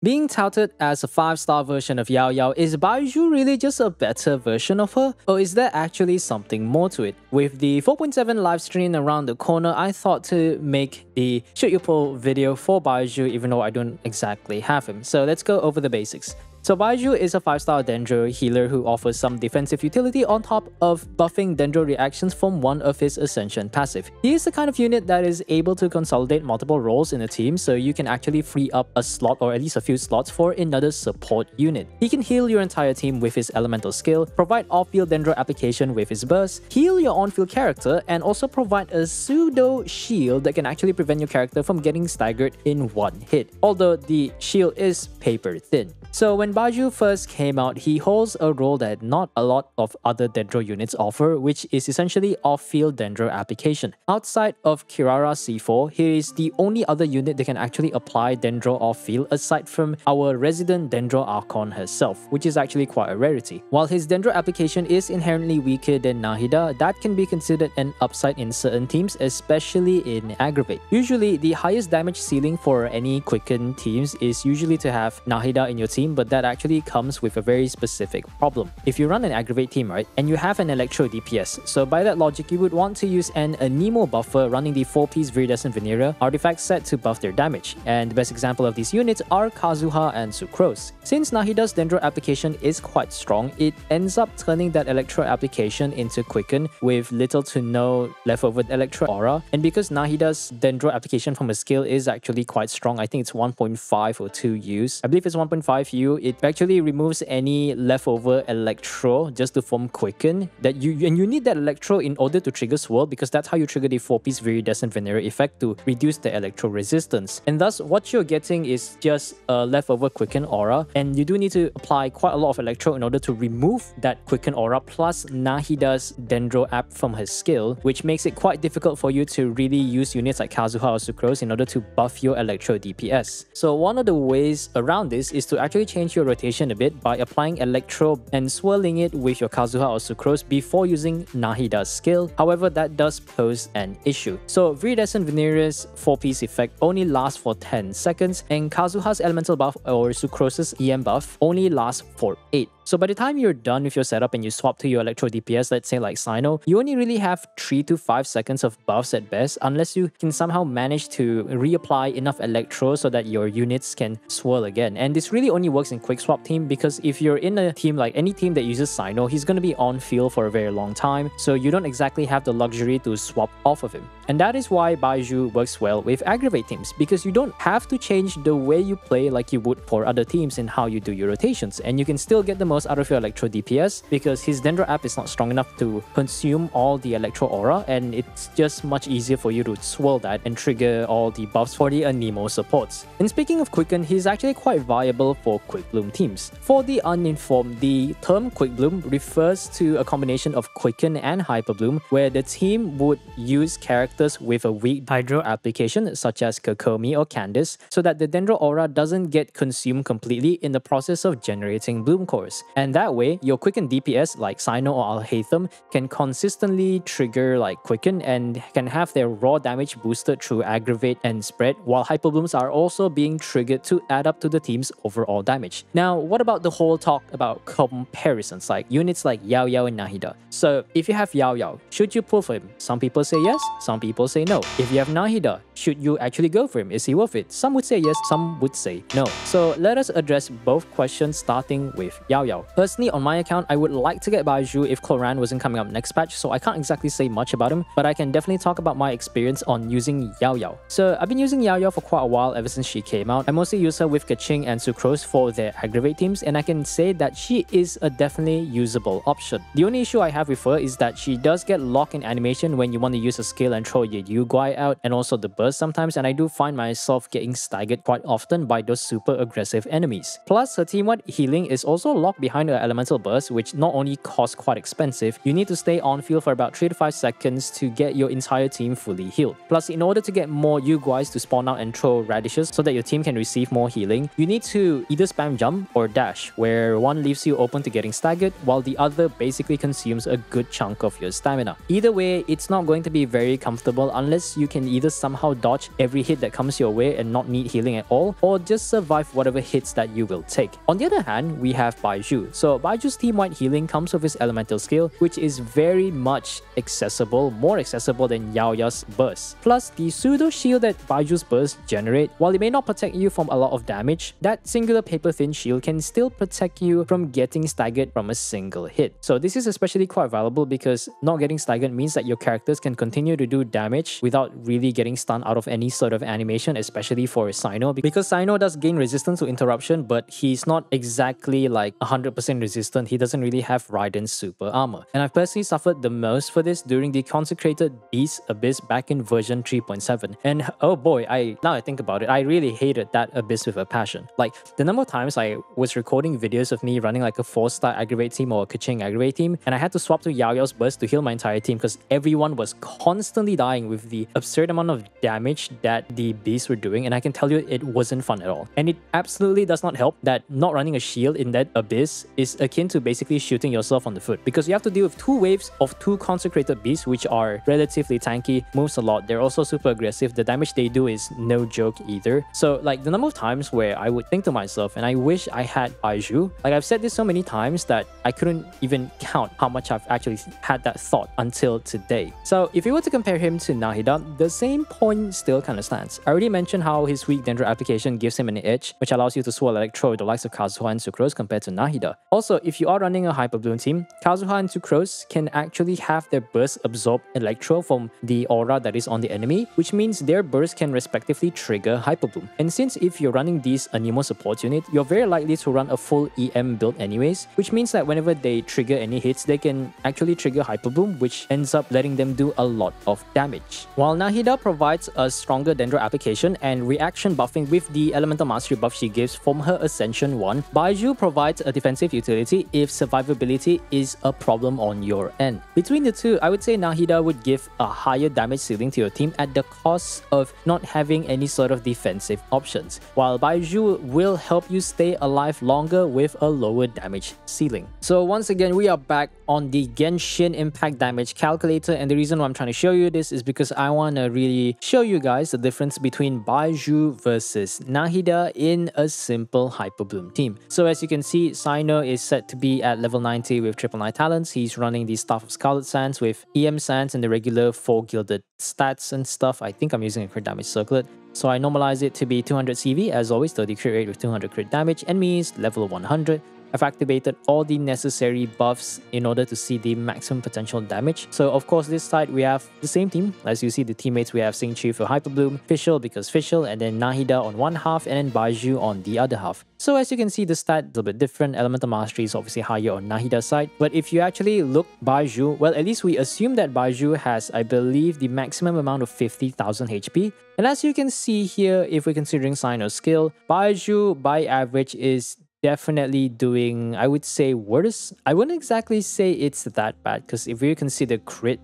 Being touted as a 5-star version of Yaoyao, is Baizhu really just a better version of her? Or is there actually something more to it? With the 4.7 livestream around the corner, I thought to make the Should You Pull video for Baizhu even though I don't exactly have him. So let's go over the basics. So Baizhu is a 5-star Dendro healer who offers some defensive utility on top of buffing Dendro reactions from one of his Ascension passive. He is the kind of unit that is able to consolidate multiple roles in a team, so you can actually free up a slot or at least a few slots for another support unit. He can heal your entire team with his elemental skill, provide off-field Dendro application with his burst, heal your on-field character, and also provide a pseudo shield that can actually prevent your character from getting staggered in one hit, although the shield is paper thin. So when Baizhu first came out, he holds a role that not a lot of other Dendro units offer, which is essentially off-field Dendro application. Outside of Kirara C4, he is the only other unit that can actually apply Dendro off-field aside from our resident Dendro Archon herself, which is actually quite a rarity. While his Dendro application is inherently weaker than Nahida, that can be considered an upside in certain teams, especially in Aggravate. Usually, the highest damage ceiling for any Quicken teams is usually to have Nahida in your team, but that actually comes with a very specific problem. If you run an Aggravate team, right, and you have an Electro DPS, so by that logic, you would want to use an Anemo buffer running the 4-piece Viridescent Veneer artifact set to buff their damage, and the best example of these units are Kazuha and Sucrose. Since Nahida's Dendro application is quite strong, it ends up turning that Electro application into Quicken with little to no leftover Electro aura, and because Nahida's Dendro application from a skill is actually quite strong, I think it's 1.5 or 2 use. I believe it's 1.5 U, it actually removes any leftover Electro just to form Quicken. And you need that Electro in order to trigger Swirl, because that's how you trigger the 4-piece Viridescent Veneer effect to reduce the Electro resistance. And thus, what you're getting is just a leftover Quicken aura, and you do need to apply quite a lot of Electro in order to remove that Quicken aura, plus Nahida's Dendro app from her skill, which makes it quite difficult for you to really use units like Kazuha or Sucrose in order to buff your Electro DPS. So one of the ways around this is to actually change your rotation a bit by applying Electro and swirling it with your Kazuha or Sucrose before using Nahida's skill. However, that does pose an issue. So Viridescent Veneer's 4-piece effect only lasts for 10 seconds, and Kazuha's elemental buff or Sucrose's EM buff only lasts for 8. So by the time you're done with your setup and you swap to your Electro DPS, let's say like Cyno, you only really have 3 to 5 seconds of buffs at best, unless you can somehow manage to reapply enough Electro so that your units can swirl again. And this really only works in quick swap team, because if you're in a team like any team that uses Cyno, he's going to be on field for a very long time, so you don't exactly have the luxury to swap off of him. And that is why Baizhu works well with Aggravate teams, because you don't have to change the way you play like you would for other teams in how you do your rotations, and you can still get the most out of your Electro DPS because his Dendro app is not strong enough to consume all the Electro aura, and it's just much easier for you to swirl that and trigger all the buffs for the Anemo supports. And speaking of Quicken, he's actually quite viable for QuickBloom teams. For the uninformed, the term QuickBloom refers to a combination of Quicken and Hyperbloom, where the team would use characters with a weak Hydro application such as Kokomi or Candice, so that the Dendro aura doesn't get consumed completely in the process of generating Bloom cores. And that way, your Quicken DPS like Cyno or Alhaitham can consistently trigger like Quicken and can have their raw damage boosted through Aggravate and Spread, while Hyperblooms are also being triggered to add up to the team's overall damage. Now, what about the whole talk about comparisons, like units like Yaoyao and Nahida? So, if you have Yaoyao, should you pull for him? Some people say yes, some people say no. If you have Nahida, should you actually go for him? Is he worth it? Some would say yes, some would say no. So, let us address both questions starting with Yaoyao. Personally, on my account, I would like to get Baizhu if Cloran wasn't coming up next patch, so I can't exactly say much about him, but I can definitely talk about my experience on using Yaoyao. So I've been using Yaoyao for quite a while ever since she came out. I mostly use her with Kaching and Sucrose for their Aggravate teams, and I can say that she is a definitely usable option. The only issue I have with her is that she does get lock-in animation when you want to use a skill and throw your Yu-Guai out, and also the burst sometimes, and I do find myself getting staggered quite often by those super aggressive enemies. Plus, her team-wide healing is also locked behind her elemental burst, which not only costs quite expensive, you need to stay on field for about 3 to 5 seconds to get your entire team fully healed. Plus, in order to get more Yu-Guais to spawn out and throw radishes so that your team can receive more healing, you need to either spam jump or dash, where one leaves you open to getting staggered, while the other basically consumes a good chunk of your stamina. Either way, it's not going to be very comfortable unless you can either somehow dodge every hit that comes your way and not need healing at all, or just survive whatever hits that you will take. On the other hand, we have Baizhu. So Baiju's team-wide healing comes with his elemental skill, which is very much accessible, more accessible than Yaoyao's burst. Plus, the pseudo shield that Baiju's burst generate, while it may not protect you from a lot of damage, that singular paper-thin shield can still protect you from getting staggered from a single hit. So this is especially quite valuable because not getting staggered means that your characters can continue to do damage without really getting stunned out of any sort of animation, especially for Cyno, because Cyno does gain resistance to interruption, but he's not exactly like 100% resistant. He doesn't really have Raiden's super armor. And I've personally suffered the most for this during the Consecrated Beast Abyss back in version 3.7. And oh boy, now I think about it, I really hated that Abyss with a passion. Like, the number of times I was recording videos of me running like a 4-star aggravate team or a Kaching aggravate team, and I had to swap to Yaoyao's burst to heal my entire team because everyone was constantly dying with the absurd amount of damage that the beasts were doing, and I can tell you it wasn't fun at all. And it absolutely does not help that not running a shield in that Abyss is akin to basically shooting yourself on the foot, because you have to deal with 2 waves of 2 consecrated beasts which are relatively tanky, moves a lot, they're also super aggressive, the damage they do is no joke either. So like the number of times where I would think to myself, and I wish I had Baizhu, like I've said this so many times that I couldn't even count how much I've actually had that thought until today. So if you were to compare him to Nahida, the same point still kind of stands. I already mentioned how his weak Dendro application gives him an edge, which allows you to swirl Electro with the likes of Kazuha and Sucrose compared to Nahida. Also, if you are running a Hyperbloom team, Kazuha and Sucrose can actually have their burst absorb Electro from the aura that is on the enemy, which means their burst can respectively trigger Hyperbloom. And since if you're running these Anemo support unit, you're very likely to run a full EM build anyways, which means that whenever they trigger any hits, they can actually trigger Hyperbloom, which ends up letting them do a lot of damage. While Nahida provides a stronger Dendro application and reaction buffing with the Elemental Mastery buff she gives from her Ascension 1, Baizhu provides a defensive utility if survivability is a problem on your end. Between the two, I would say Nahida would give a higher damage ceiling to your team at the cost of not having any sort of defensive options, while Baizhu will help you stay alive longer with a lower damage ceiling. So once again, we are back on the Genshin impact damage calculator, and the reason why I'm trying to show you this is because I want to really show you guys the difference between Baizhu versus Nahida in a simple Hyperbloom team. So as you can see, Cyno is set to be at level 90 with 999 talents. He's running the Staff of Scarlet Sands with EM Sands and the regular 4 gilded stats and stuff. I think I'm using a crit damage circlet. So I normalize it to be 200 CV, as always, 30 crit rate with 200 crit damage. Enemies level 100. I've activated all the necessary buffs in order to see the maximum potential damage. So of course this side we have the same team. As you see, the teammates, we have Xingqiu for Hyperbloom, Fischl because Fischl, and then Nahida on one half, and then Baizhu on the other half. So as you can see, the stat is a bit different. Elemental Mastery is obviously higher on Nahida's side. But if you actually look Baizhu, well, at least we assume that Baizhu has, I believe, the maximum amount of 50,000 HP. And as you can see here, if we're considering Cyno's skill, Baizhu by average is definitely doing, I would say, worse. I wouldn't exactly say it's that bad, because if you consider crit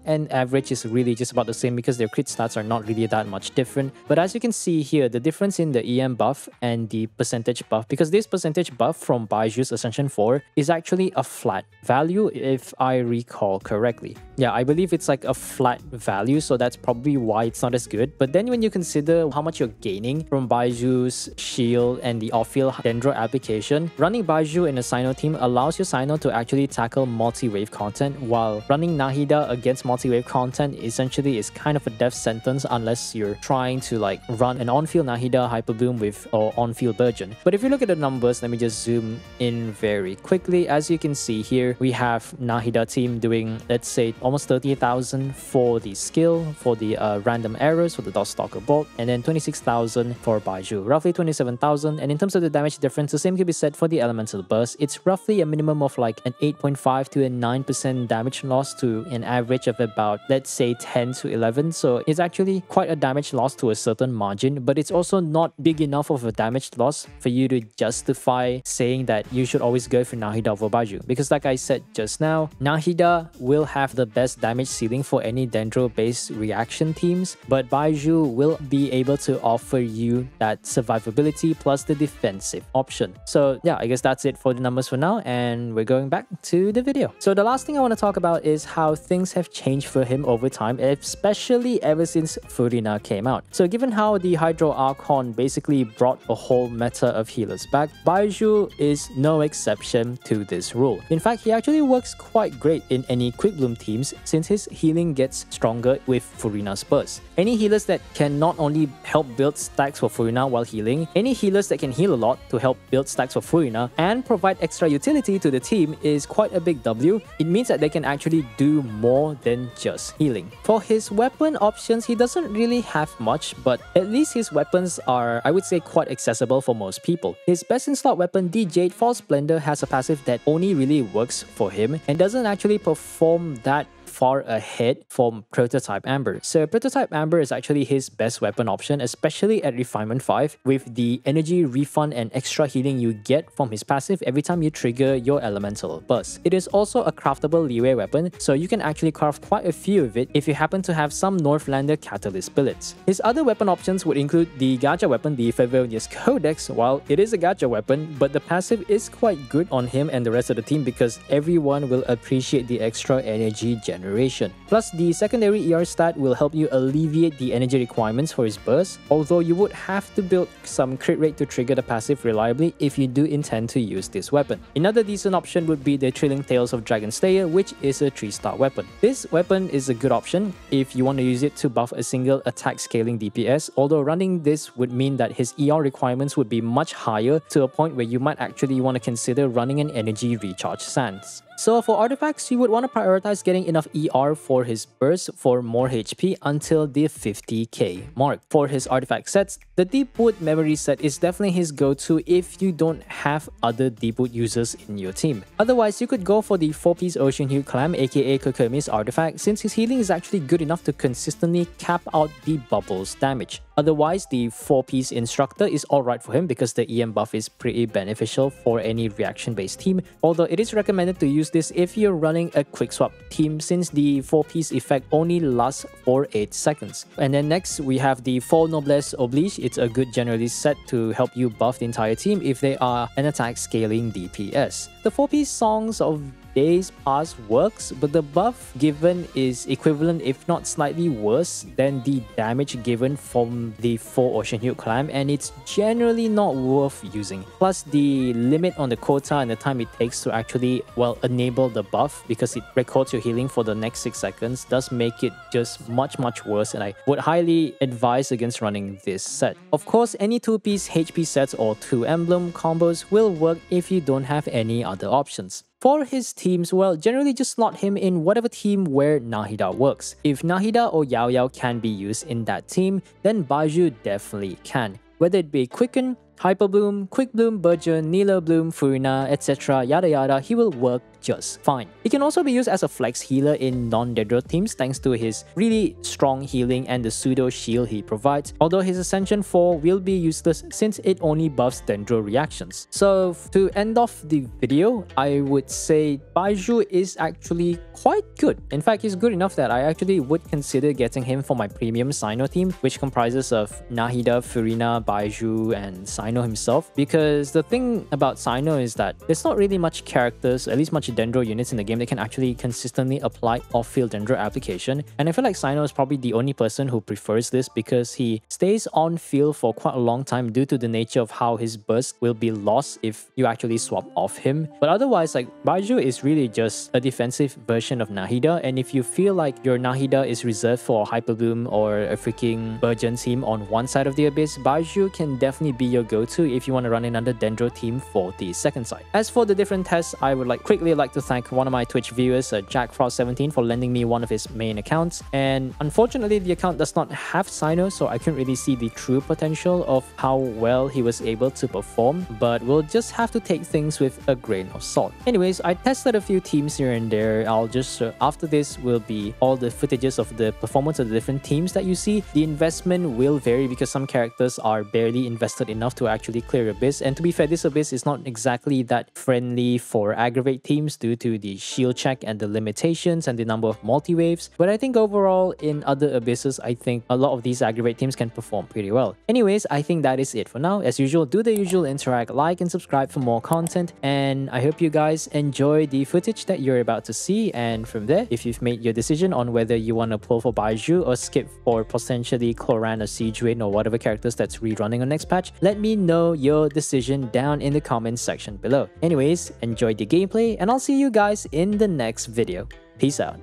and average is really just about the same, because their crit stats are not really that much different. But as you can see here, the difference in the EM buff and the percentage buff, because this percentage buff from Baiju's Ascension 4 is actually a flat value if I recall correctly. Yeah, I believe it's like a flat value, so that's probably why it's not as good. But then when you consider how much you're gaining from Baiju's shield and the off-field Dendro application, running Baizhu in a Cyno team allows your Cyno to actually tackle multi-wave content, while running Nahida against multi-wave content essentially is kind of a death sentence unless you're trying to like run an on-field Nahida Hyperbloom with or on-field Burgeon. But if you look at the numbers, let me just zoom in very quickly. As you can see here, we have Nahida team doing, let's say, almost 30,000 for the skill, for the random arrows, for the Dogstalker bolt, and then 26,000 for Baizhu, roughly 27,000. And in terms of the damage difference, the same can be said for the Elemental Burst. It's roughly a minimum of like an 8.5 to a 9% damage loss to an average of about, let's say, 10 to 11. So it's actually quite a damage loss to a certain margin, but it's also not big enough of a damage loss for you to justify saying that you should always go for Nahida over Baizhu. Because like I said just now, Nahida will have the best damage ceiling for any Dendro-based reaction teams, but Baizhu will be able to offer you that survivability plus the defensive option. So yeah, I guess that's it for the numbers for now, and we're going back to the video. So the last thing I want to talk about is how things have changed for him over time, especially ever since Furina came out. So given how the Hydro Archon basically brought a whole meta of healers back, Baizhu is no exception to this rule. In fact, he actually works quite great in any QuickBloom teams since his healing gets stronger with Furina's burst. Any healers that can not only help build stacks for Furina while healing, any healers that can heal a lot to help build stacks for Furina and provide extra utility to the team is quite a big W. It means that they can actually do more than just healing. For his weapon options, he doesn't really have much, but at least his weapons are, I would say, quite accessible for most people. His best in slot weapon, the Jade False Splendor, has a passive that only really works for him and doesn't actually perform that far ahead from Prototype Amber. So Prototype Amber is actually his best weapon option, especially at Refinement 5, with the energy refund and extra healing you get from his passive every time you trigger your elemental burst. It is also a craftable leeway weapon, so you can actually craft quite a few of it if you happen to have some Northlander catalyst billets. His other weapon options would include the gacha weapon, the Favonius Codex. While it is a gacha weapon, but the passive is quite good on him and the rest of the team because everyone will appreciate the extra energy generation. Plus, the secondary ER stat will help you alleviate the energy requirements for his burst, although you would have to build some crit rate to trigger the passive reliably if you do intend to use this weapon. Another decent option would be the Trilling Tales of Dragon Slayer, which is a 3-star weapon. This weapon is a good option if you want to use it to buff a single attack scaling DPS, although running this would mean that his ER requirements would be much higher to a point where you might actually want to consider running an energy recharge sans. So for artifacts, you would want to prioritize getting enough ER for his burst for more HP until the 50k mark. For his artifact sets, the Deepwood Memory set is definitely his go-to if you don't have other Deepwood users in your team. Otherwise, you could go for the 4-piece Ocean Hue Clam aka Kokomi's artifact since his healing is actually good enough to consistently cap out the bubbles damage. Otherwise, the 4-piece Instructor is alright for him because the EM buff is pretty beneficial for any reaction-based team, although it is recommended to use this if you're running a quick swap team since the 4-piece effect only lasts for 8 seconds. And then next, we have the 4 Noblesse Oblige. It's a good generalist set to help you buff the entire team if they are an attack scaling DPS. The 4-piece Songs of Days Past works, but the buff given is equivalent if not slightly worse than the damage given from the 4 Ocean Hue Clam, and it's generally not worth using. Plus, the limit on the quota and the time it takes to actually, well, enable the buff because it records your healing for the next 6 seconds does make it just much worse, and I would highly advise against running this set. Of course, any 2-piece HP sets or 2 emblem combos will work if you don't have any other options. For his teams, well, generally just slot him in whatever team where Nahida works. If Nahida or Yaoyao can be used in that team, then Baizhu definitely can. Whether it be Quicken, Hyperbloom, QuickBloom, Burgeon, Nila Bloom, Furina, etc. yada yada, he will work just fine. He can also be used as a flex healer in non-Dendro teams thanks to his really strong healing and the pseudo shield he provides, although his Ascension 4 will be useless since it only buffs Dendro reactions. So to end off the video, I would say Baizhu is actually quite good. In fact, he's good enough that I actually would consider getting him for my premium Cyno team, which comprises of Nahida, Furina, Baizhu, and Cyno himself, because the thing about Cyno is that there's not really much characters, at least much Dendro units in the game that can actually consistently apply off-field Dendro application, and I feel like Cyno is probably the only person who prefers this because he stays on field for quite a long time due to the nature of how his burst will be lost if you actually swap off him. But otherwise, like, Baizhu is really just a defensive version of Nahida, and if you feel like your Nahida is reserved for Hyperbloom or a freaking Burgeon team on one side of the Abyss, Baizhu can definitely be your go-to if you want to run another Dendro team for the second side. As for the different tests, I would quickly like to thank one of my Twitch viewers, JackFrost17, for lending me one of his main accounts, and unfortunately the account does not have Cyno, so I couldn't really see the true potential of how well he was able to perform, but we'll just have to take things with a grain of salt. Anyways, I tested a few teams here and there. I'll just after this will be all the footages of the performance of the different teams that you see. The investment will vary because some characters are barely invested enough to actually clear Abyss, and to be fair, this Abyss is not exactly that friendly for aggravate teams, teams due to the shield check and the limitations and the number of multi-waves, but I think overall in other abysses, I think a lot of these aggravate teams can perform pretty well. Anyways, I think that is it for now. As usual, do the usual, interact, like and subscribe for more content, and I hope you guys enjoy the footage that you're about to see. And from there, if you've made your decision on whether you want to pull for Baizhu or skip for potentially Cloran or Siegewin or whatever characters that's rerunning on next patch, let me know your decision down in the comments section below. Anyways, enjoy the gameplay and I'll see you guys in the next video. Peace out.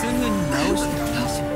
Cyno.